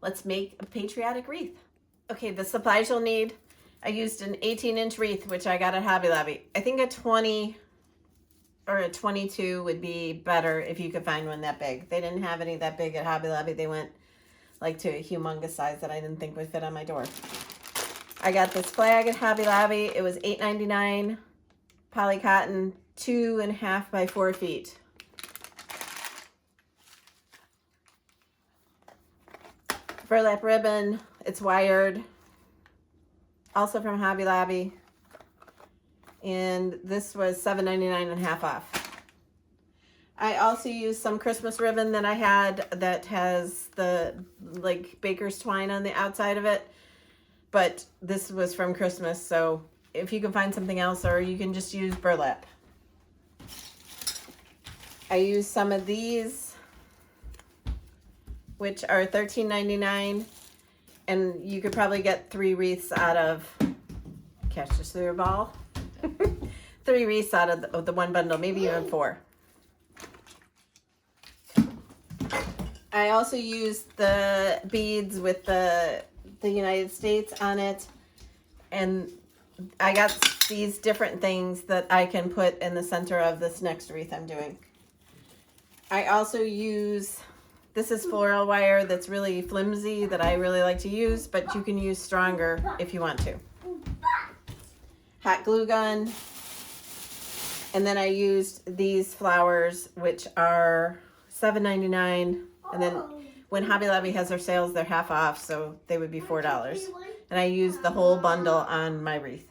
let's make a patriotic wreath. Okay, the supplies you'll need. I used an 18-inch wreath, which I got at Hobby Lobby. I think a 20 or a 22 would be better if you could find one that big. They didn't have any that big at Hobby Lobby. They went like to a humongous size that I didn't think would fit on my door. I got this flag at Hobby Lobby. It was $8.99, poly cotton, 2.5 by 4 feet. Burlap ribbon, it's wired, also from Hobby Lobby. And this was $7.99 and half off. I also used some Christmas ribbon that I had that has the like baker's twine on the outside of it. But this was from Christmas, so if you can find something else, or you can just use burlap. I used some of these, which are $13.99, and you could probably get 3 wreaths out of, catch this through your ball, 3 wreaths out of the one bundle, maybe even 4. I also used the beads with the United States on it, and I got these different things that I can put in the center of this next wreath I'm doing. I also use, this is floral wire that's really flimsy that I really like to use, but you can use stronger if you want to. Hot glue gun, and then I used these flowers, which are $7.99, and then when Hobby Lobby has their sales, they're half off, so they would be $4. And I used the whole bundle on my wreath.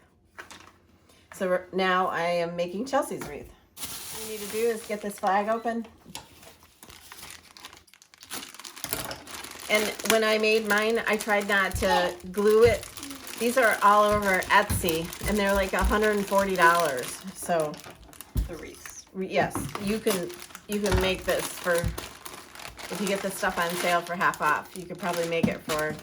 So now I am making Chelsea's wreath. All you need to do is get this flag open. And when I made mine, I tried not to glue it. These are all over Etsy, and they're like $140. So The wreaths. yes, you can make this for, if you get this stuff on sale for half off, you could probably make it for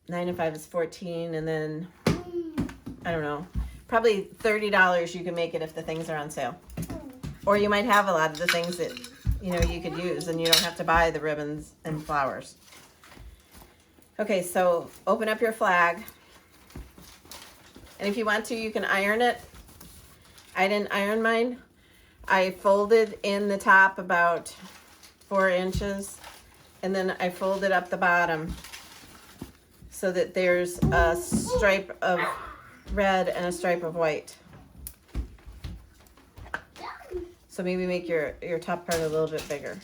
9 and 5 is 14, and then I don't know, probably $30 you can make it if the things are on sale. Or you might have a lot of the things that you could use, and you don't have to buy the ribbons and flowers. Okay, so open up your flag, and if you want to, you can iron it. I didn't iron mine. I folded in the top about 4 inches, and then I folded up the bottom so that there's a stripe of red and a stripe of white. So maybe make your top part a little bit bigger.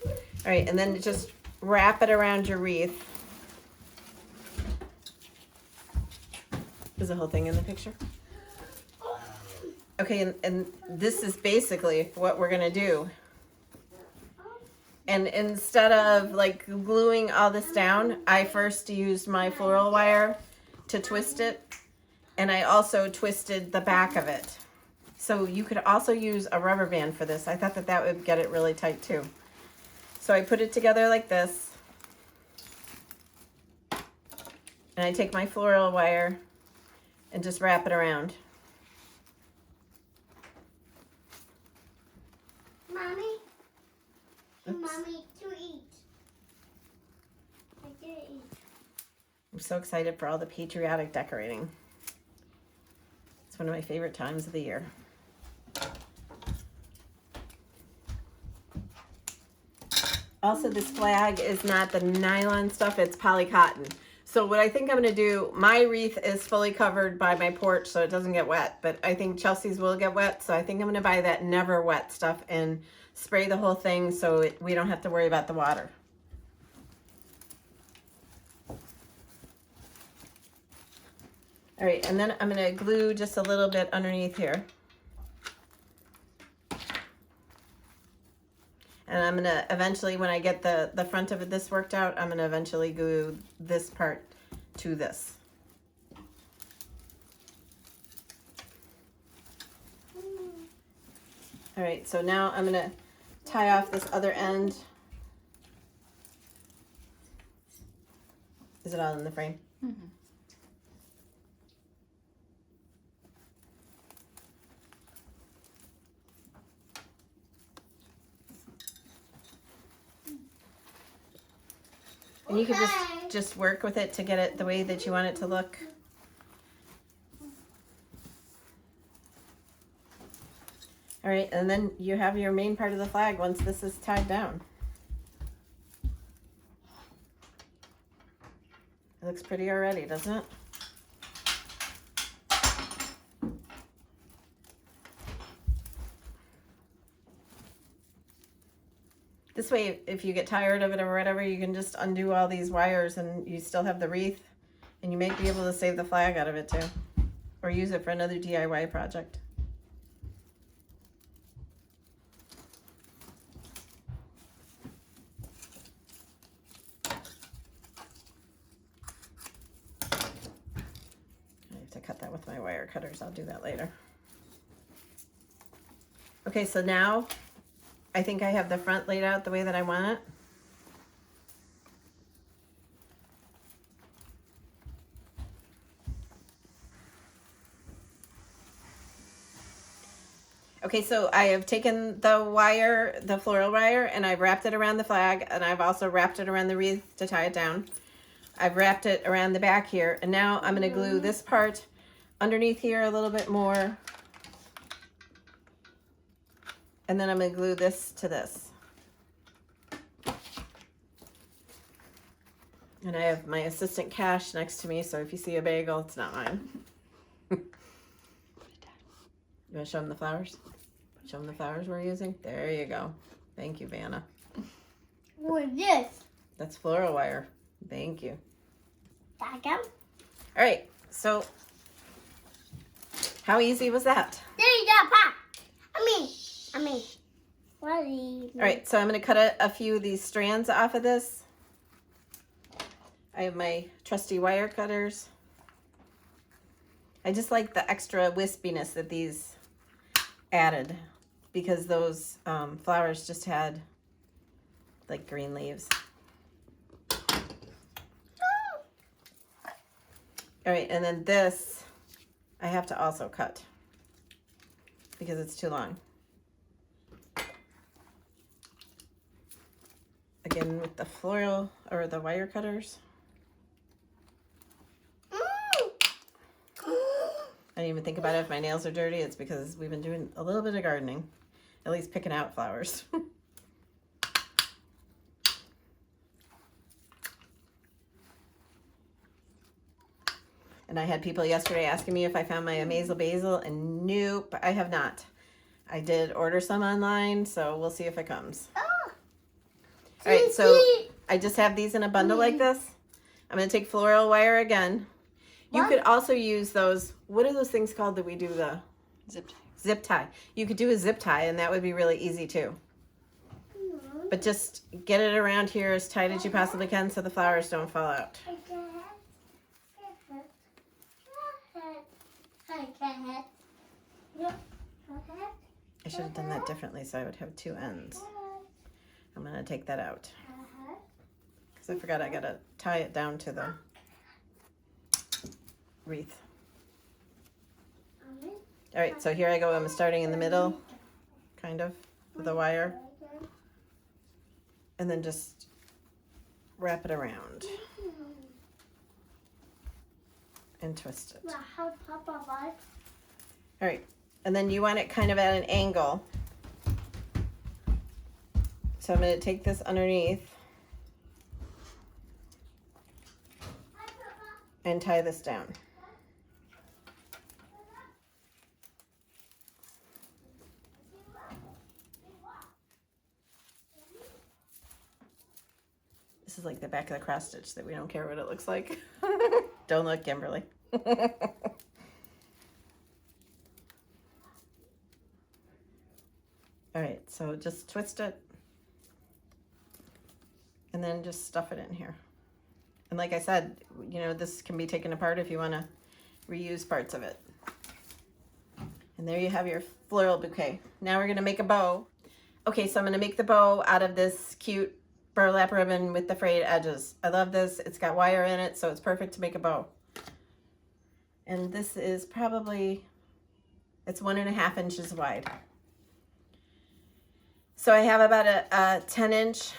All right, and then just wrap it around your wreath. Is the whole thing in the picture? Okay, and this is basically what we're gonna do. And instead of like gluing all this down, I first used my floral wire to twist it, and I also twisted the back of it. So you could also use a rubber band for this. I thought that would get it really tight too. So I put it together like this, and I take my floral wire and just wrap it around. Mommy, Oops. Mommy, to eat. I did eat. I'm so excited for all the patriotic decorating. It's one of my favorite times of the year. Also, this flag is not the nylon stuff, it's poly cotton. So what I think I'm gonna do, my wreath is fully covered by my porch so it doesn't get wet, but I think Chelsea's will get wet, so I think I'm gonna buy that never wet stuff and spray the whole thing so we don't have to worry about the water. All right, and then I'm gonna glue just a little bit underneath here. And I'm gonna eventually, when I get the front of this worked out, I'm gonna eventually glue this part to this. All right, so now I'm gonna tie off this other end. Is it all in the frame? Mm-hmm. And you can just work with it to get it the way that you want it to look. All right, and then you have your main part of the flag once this is tied down. It looks pretty already, doesn't it? This way, if you get tired of it or whatever, you can just undo all these wires and you still have the wreath, and you may be able to save the flag out of it too, or use it for another DIY project. To cut that with my wire cutters. I'll do that later. Okay, so now I think I have the front laid out the way that I want it. Okay, so I have taken the wire, the floral wire, and I've wrapped it around the flag, and I've also wrapped it around the wreath to tie it down. I've wrapped it around the back here, and now I'm going to glue this part underneath here a little bit more. And then I'm going to glue this to this. And I have my assistant Cash next to me, so if you see a bagel, it's not mine. You want to show them the flowers? Show them the flowers we're using? There you go. Thank you, Vanna. What is this? That's floral wire. Thank you. All right, so how easy was that? There you go, Pop. I mean, what All right, so I'm going to cut a few of these strands off of this. I have my trusty wire cutters. I just like the extra wispiness that these added because those flowers just had like green leaves. All right, and then this I have to also cut because it's too long. Again, with the floral or the wire cutters. I didn't even think about it if my nails are dirty. It's because we've been doing a little bit of gardening, at least picking out flowers. And I had people yesterday asking me if I found my Amazel basil, and nope, I have not. I did order some online, so we'll see if it comes. Oh. All right, so I just have these in a bundle like this. I'm going to take floral wire again. You could also use those, what are those things called that we do the Zip tie. Zip tie. You could do a zip tie, and that would be really easy too. But just get it around here as tight as you possibly can so the flowers don't fall out. I should have done that differently so I would have two ends. I'm going to take that out because I forgot I got to tie it down to the wreath. All right, so here I go. I'm starting in the middle, kind of, with the wire. And then just wrap it around and twist it. All right, and then you want it kind of at an angle. So I'm going to take this underneath and tie this down. This is like the back of the cross stitch that we don't care what it looks like. Don't look, Kimberly. All right, so just twist it and then just stuff it in here. And like I said, you know, this can be taken apart if you want to reuse parts of it. And there you have your floral bouquet. Now we're going to make a bow. Okay, so I'm going to make the bow out of this cute burlap ribbon with the frayed edges. I love this. It's got wire in it, so it's perfect to make a bow. And this is probably, it's 1.5 inches wide. So I have about a 10-inch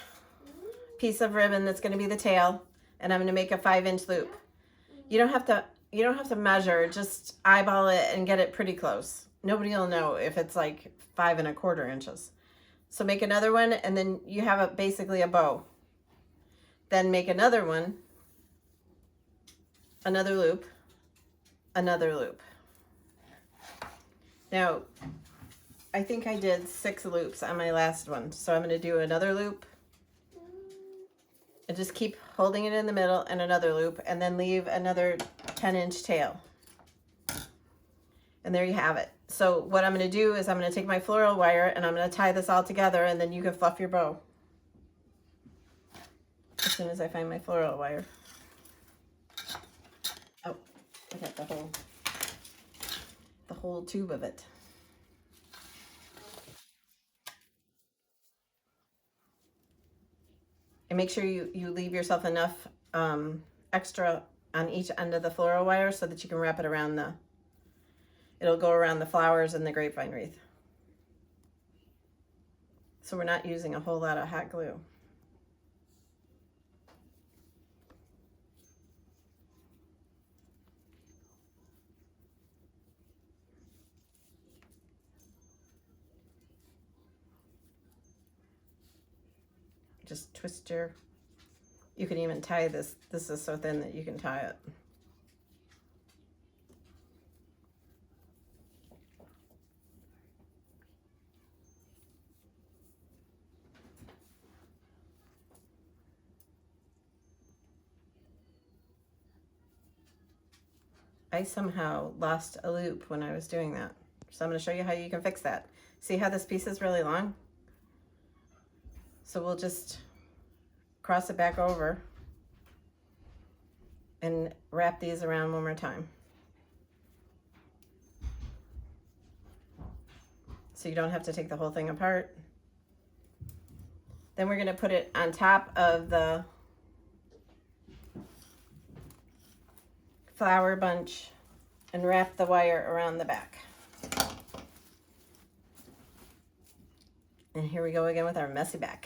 piece of ribbon that's going to be the tail, and I'm going to make a 5-inch loop. You don't have to measure, just eyeball it and get it pretty close. Nobody will know if it's like 5 1/4 inches. So make another one, and then you have basically a bow. Then make another one, another loop, another loop. Now, I think I did 6 loops on my last one, so I'm going to do another loop and just keep holding it in the middle, and another loop, and then leave another 10-inch tail. And there you have it. So what I'm going to do is I'm going to take my floral wire and I'm going to tie this all together, and then you can fluff your bow as soon as I find my floral wire. Oh, I got the whole tube of it. And make sure you leave yourself enough extra on each end of the floral wire so that you can wrap it around it'll go around the flowers and the grapevine wreath. So we're not using a whole lot of hot glue. Just twist you can even tie this. This is so thin that you can tie it. I somehow lost a loop when I was doing that. So I'm going to show you how you can fix that. See how this piece is really long? So we'll just cross it back over and wrap these around one more time. So you don't have to take the whole thing apart. Then we're going to put it on top of the flower bunch and wrap the wire around the back. And here we go again with our messy back.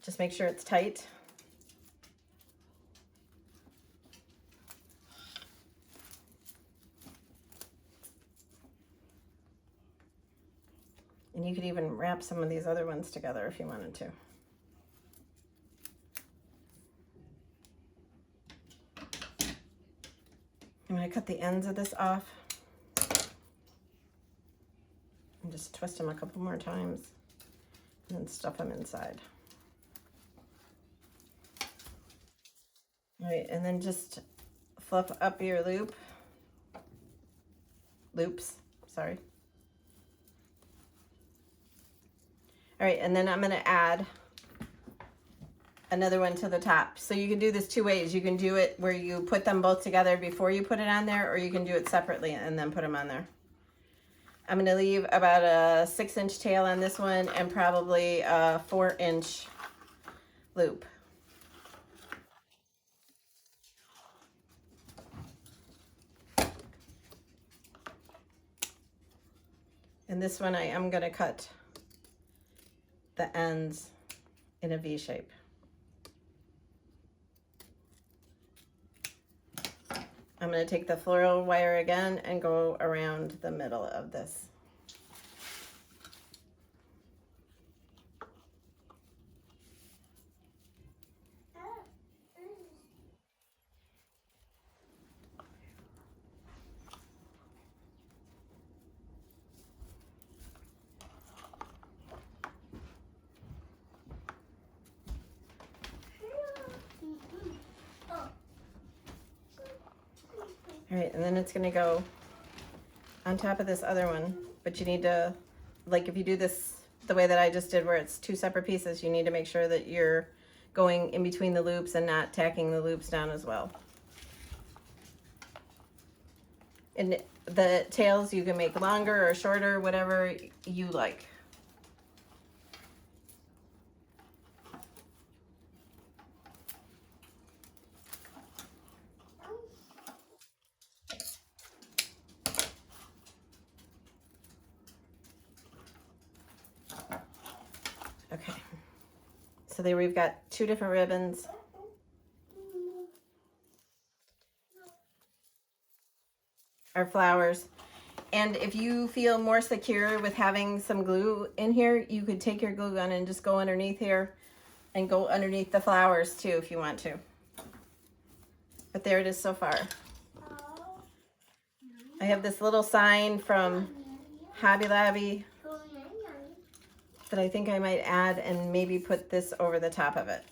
Just make sure it's tight. And you could even wrap some of these other ones together if you wanted to. I'm going to cut the ends of this off and just twist them a couple more times and then stuff them inside. All right, and then just fluff up your loops, sorry. All right, and then I'm going to add another one to the top. So you can do this 2 ways. You can do it where you put them both together before you put it on there, or you can do it separately and then put them on there. I'm going to leave about a 6-inch tail on this one and probably a 4-inch loop. And this one I am going to cut the ends in a V shape. I'm going to take the floral wire again and go around the middle of this. All right, and then it's gonna go on top of this other one, but you need to, like if you do this the way that I just did where it's 2 separate pieces, you need to make sure that you're going in between the loops and not tacking the loops down as well. And the tails you can make longer or shorter, whatever you like. Okay, So there we've got 2 different ribbons. Our flowers. And if you feel more secure with having some glue in here, you could take your glue gun and just go underneath here and go underneath the flowers too if you want to. But there it is so far. I have this little sign from Hobby Lobby that I think I might add and maybe put this over the top of it.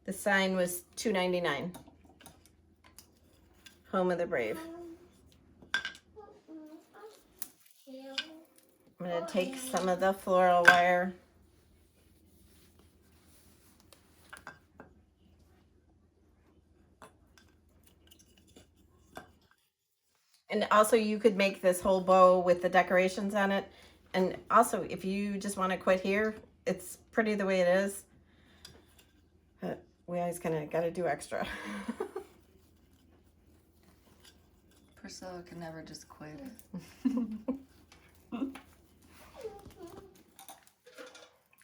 The sign was $2.99. Home of the Brave. I'm going to take some of the floral wire. And also you could make this whole bow with the decorations on it. And also if you just want to quit here, it's pretty the way it is. But we always kind of got to do extra. Priscilla can never just quit.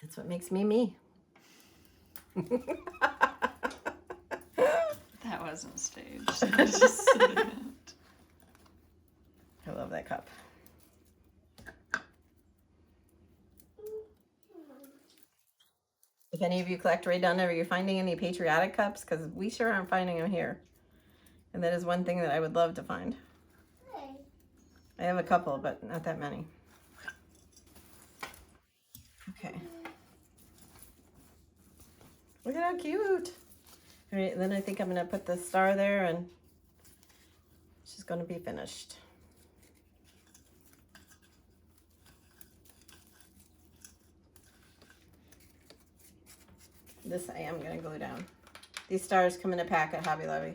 That's what makes me me. That wasn't staged. I was just saying it. I love that cup. If any of you collect Rae Dunn, are you finding any Patriotic cups? Because we sure aren't finding them here. And that is one thing that I would love to find. I have a couple, but not that many. Okay. Look at how cute. All right, then I think I'm going to put the star there and she's going to be finished. This I am going to glue down. These stars come in a pack at Hobby Lobby.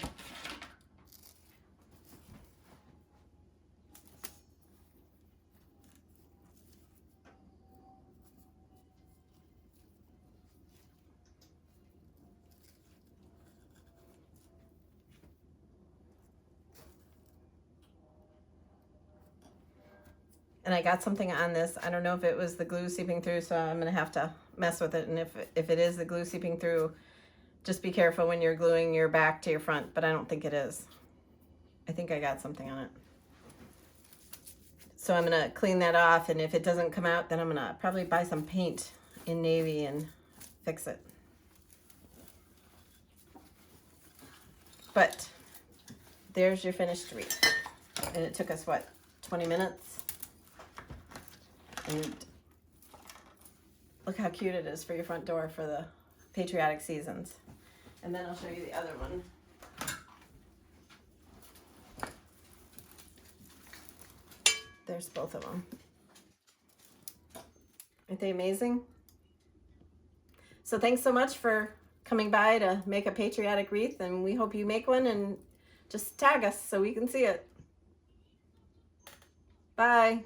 And I got something on this. I don't know if it was the glue seeping through, so I'm gonna have to mess with it. And if it is the glue seeping through, just be careful when you're gluing your back to your front, but I don't think it is. I think I got something on it. So I'm gonna clean that off, and if it doesn't come out, then I'm gonna probably buy some paint in navy and fix it. But there's your finished wreath. And it took us, what, 20 minutes? And look how cute it is for your front door for the patriotic seasons. And then I'll show you the other one. There's both of them. Aren't they amazing? So thanks so much for coming by to make a patriotic wreath, and we hope you make one and just tag us so we can see it. Bye.